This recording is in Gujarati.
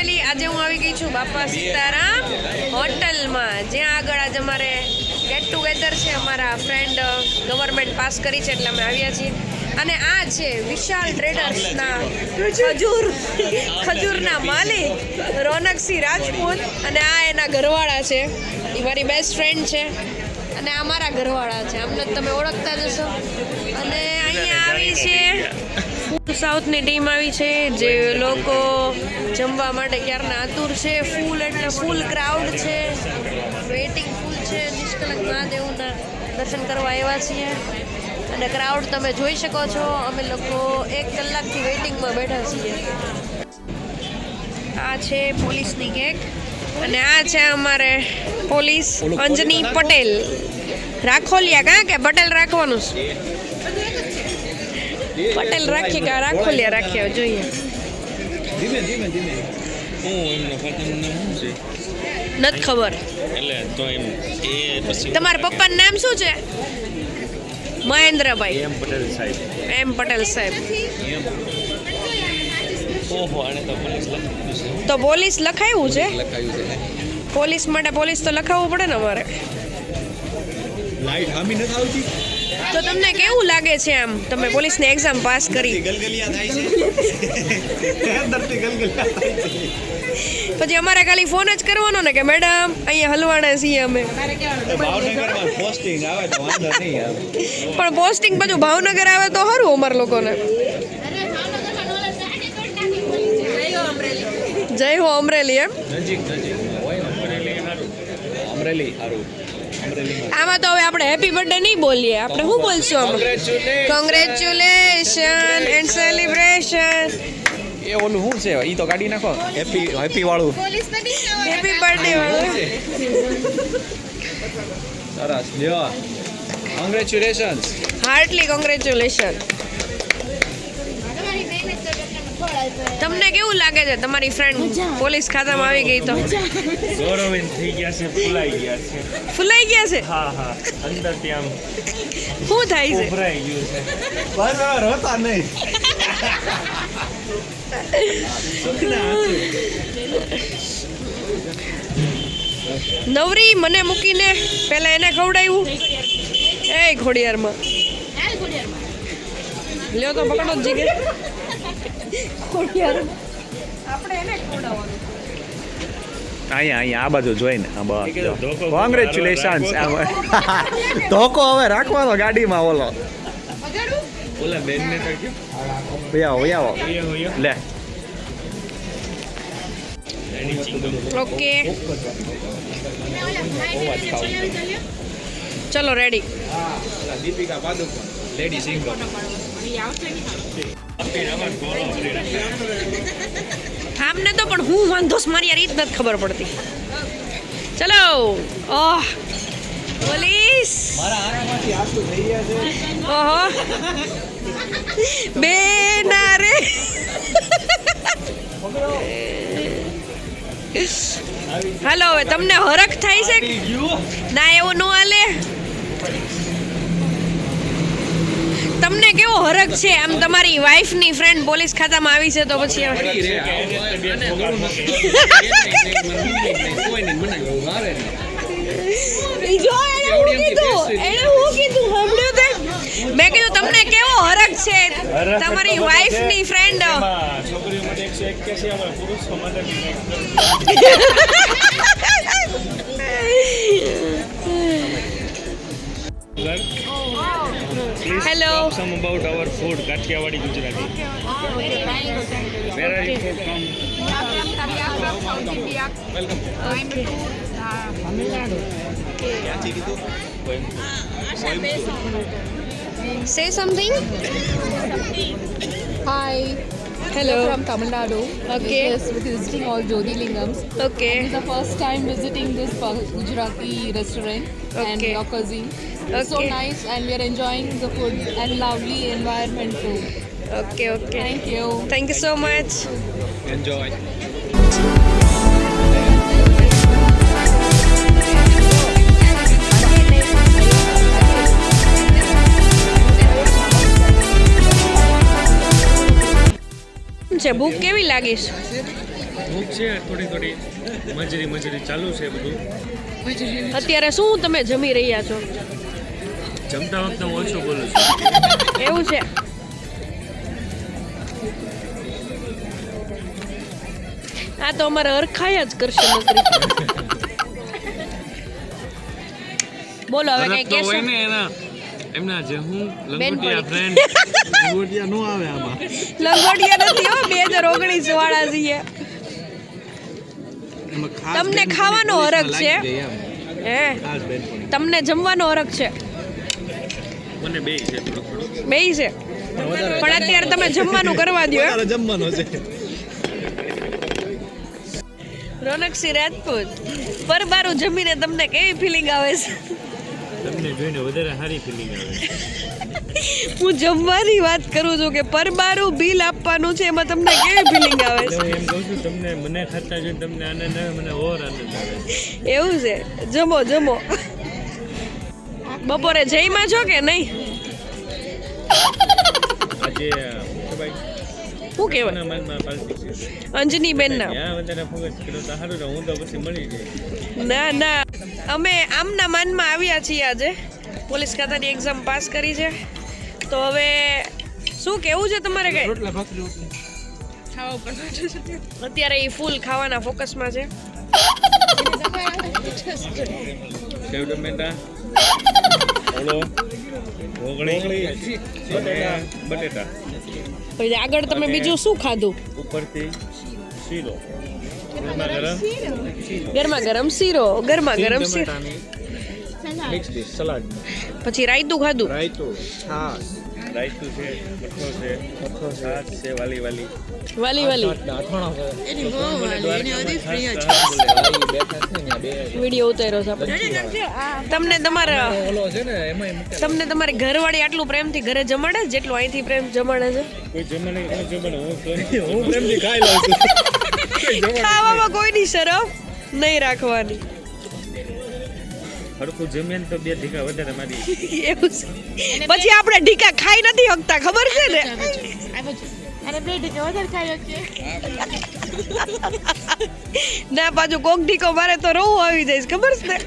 ફાઇનલી આજે હું આવી ગઈ છું બાપા સીતારામ હોટલમાં, જ્યાં આગળ આજે અમારે ગેટ ટુગેધર છે. અમારા ફ્રેન્ડ ગવર્મેન્ટ પાસ કરી છે એટલે અમે આવ્યા છીએ. અને આ છે વિશાલ ટ્રેડર્સના ખજૂરના માલિક રોનકસિંહ રાજપૂત, અને આ એના ઘરવાળા છે. એ મારી બેસ્ટ ફ્રેન્ડ છે અને આ મારા ઘરવાળા છે. આમને તમે ઓળખતા જશો. અને અહીંયા આવી છે સાઉથની ટીમ આવી છે, જે લોકો જમવા માટે ક્યારના આતુર છે. ફૂલ એટલે ફૂલ ક્રાઉડ છે, વેઇટિંગ ફૂલ છે. નિષ્કલંક મહાદેવના દર્શન કરવા આવ્યા છીએ અને ક્રાઉડ તમે જોઈ શકો છો. અમે લોકો 1 કલાકથી વેઇટિંગમાં બેઠા છીએ. આ છે પોલીસની ગેંગ અને આ છે અમારે પોલીસ અંજની પટેલ. રાખોલિયા કાં કે પટેલ રાખવાનું છે? પટેલ રાખીએ કે રાખોલિયા રાખીએ, જોઈએ. ધીમે ધીમે ધીમે હું એમનો ફાધરનું નામ શું છે નથી ખબર. એટલે તો એમ એ પછી તમારા પપ્પાનું નામ શું છે? મહેન્દ્રભાઈ. એમ પટેલ સાહેબ. એમ પટેલ સાહેબ. ઓહો આને તો પોલીસ લખ્યું છે. તો પોલીસ લખાયું છે. લખાયું છે પોલીસ માટે પોલીસ તો લખાવવું પડે ને અમારે. લાઈટ હામી નથી આવતી તો તમને કેવું લાગે છે આમ? તમે પોલીસની એક્ઝામ પાસ કરી, ગલગલિયા થાય છે અંદરથી ગલગલિયા થાય છે. પછી અમારે ખાલી ફોન જ કરવાનો ને કે મેડમ અહીંયા હલવાણા છીએ અમે. ભાવનગરમાં પોસ્ટિંગ આવે તો વાંધો નહીં આવે. પણ પોસ્ટિંગ પાછું ભાવનગર આવે તો સારું અમારા લોકોને. જય હો અમરેલી. એમ નજીક નજીક હોય અમરેલી સારું. અમરેલી સારું. આમાં તો હવે આપણે હેપી બર્થડે નહીં બોલીએ, આપણે શું બોલશું આમાં? Congratulation and celebration. એ ઓલું શું છે ઈ તો કાઢી નાખો. હેપી હેપી વાળું હેપી બર્થડે વાળું. સરસ લ્યો. કોંગ્રેચ્યુલેશન્સ. હાર્ટલી કોંગ્રેચ્યુલેશન. તમને કેવું લાગે છે તમારી ફ્રેન્ડ પોલીસ ખાતામાં આવી ગઈ તો? ગૌરવિન થઈ ગયા છે, ફૂલાઈ ગયા છે. ફૂલાઈ ગયા છે? હા હા અંદરથી આમ શું થાય છે? ઉભરાઈ ગયું છે. બરાબર હોતા નહીં. નવરી મને મૂકીને પેલા એને ખવડાવ્યું. એ ઘોડિયારમાં લ્યો તો પકડો જ જીગે. ઘોડિયાર આપણે એને ખવડાવવાનું. અહીંયા આ બાજુ જોઈને કોંગ્રેચ્યુલેશન્સ. ધોકો હવે રાખવાનો ગાડીમાં. ઓલો ઓલા બેનને તો કયો આવો લે. ઓકે ચલો ready. Deepika Padukone lady singer. આમને તો પણ હું વાંધો મારી યાર, ઈ જ નથી ખબર પડતી. ચલો. ઓહ પોલીસ. મારા આંખમાંથી આંસુ થઈ ગયા છે. ઓહો બે ના રે. હાલો હવે તમને હરખ થાય છે? ના એવું ન હાલે. તમને કેવો હરખ છે આમ તમારી વાઈફની ફ્રેન્ડ પોલીસ ખાતામાં આવી છે તો પછી હવે મેં કીધું તમને કેવો હરખ છે તમારી વાઈફની friend? Hello. Some about our food, Kathiawadi Gujarati. Where are you from? South India. Welcome. I'm to Tamil Nadu. Say something. Hi. Hello. We're from Tamil Nadu. Okay. Yes, we're visiting all Jyotirlingams. Okay. It's the first time visiting this Gujarati restaurant and Okay. your cuisine. It's so Okay. nice and we are enjoying the food and lovely environment too. Okay. Okay. Thank you. Thank you so much. Enjoy. છે ભૂખ કેવી લાગીશ? ભૂખ છે થોડી મજરી ચાલુ છે બધું. અત્યારે શું તમે જમી રહ્યા છો? જમતા વખતે હું ઓછું બોલું છું. એવું છે. આ તો અમારે હરખાયા જ કરશે નોકરી. બોલો હવે કઈ તરત તો હોય કહેશો? ને એમના જે હું બેનપણી. લંગોટિયા ફ્રેન્ડ લંગોટિયા નો આવે આમાં. લંગોટિયા નથી હો, 2019 વાળા છીએ. તમને ખાવાનો હરખ છે હે? તમને જમવાનો હરખ છે? મને બે છે થોડું. બેય છે પણ અત્યારે તમે જમવાનું કરવા દો. જમવાનો છે. રોનકસિંહ રાજપૂત, પરબારું જમીને તમને કેવી ફિલિંગ આવે છે? તમને જોઈને વધારે સારી ફિલિંગ આવે. હું જમવાની વાત કરું છું કે પરબારું બિલ આપવાનું છે, એમાં તમને કેવી ફિલિંગ આવે છે? હું એમ કહું છું તમને મને ખાતા જોઈને તમને આનંદ આવે, મને ઓર આનંદ આવે. એવું છે? જમો જમો. બપોરે જઈમાં છો કે નહીં? આજે ભાઈ શું કહેવાય? કોના મનમાં પાલતી છે? અંજની બેન ના? ત્યાં વધારે ફોકસ કર્યો તો સારું રહે. હું તો પછી મળી જાય. ના ના, અમે આમના માનમાં આવ્યા છીએ આજે. પોલીસ ખાતાની એક્ઝામ પાસ કરી છે, તો હવે શું કેવું છે તમારે? કઈ અત્યારે એ ફૂલ ખાવાના ફોકસમાં છે. સેવ ટમેટા, ઓળો, ઓગળી, બટેટા. પછી આગળ તમે બીજું શું ખાધું? ઉપરથી શીરો, ગરમા ગરમ ગરમા ગરમ શીરો, ગરમા ગરમ શીરો, મિક્સ ડીશ સલાડ પછી રાયતું ખાધું. રાયતું છાશ રાયતું છે, કઠો છે, છાશ છે, વાલી વાલી. વાલી વાલી અથાણો છે વિડીયો ઉતાર્યો છે આપણે. તમને તમારા ઓલો છે ને એમાં તમને તમારી ઘરવાળી આટલું પ્રેમથી ઘરે જમાડે છે જેટલું અહીંથી પ્રેમ જમાડે છે? કોઈ જમણે કોઈ જમણે હું પ્રેમથી ખાઈ લઉં છું. ખાવામાં કોઈની શરમ નહીં રાખવાની. હરખું જમીએ ને તો બે ઢીકા વધારે મારી. એવું છે. પછી આપણે ઢીકા ખાઈ નથી શકતા, ખબર છે ને? ના પાછું કોક ઢીકો મારે તો રોવું આવી જાય છે, ખબર છે ને?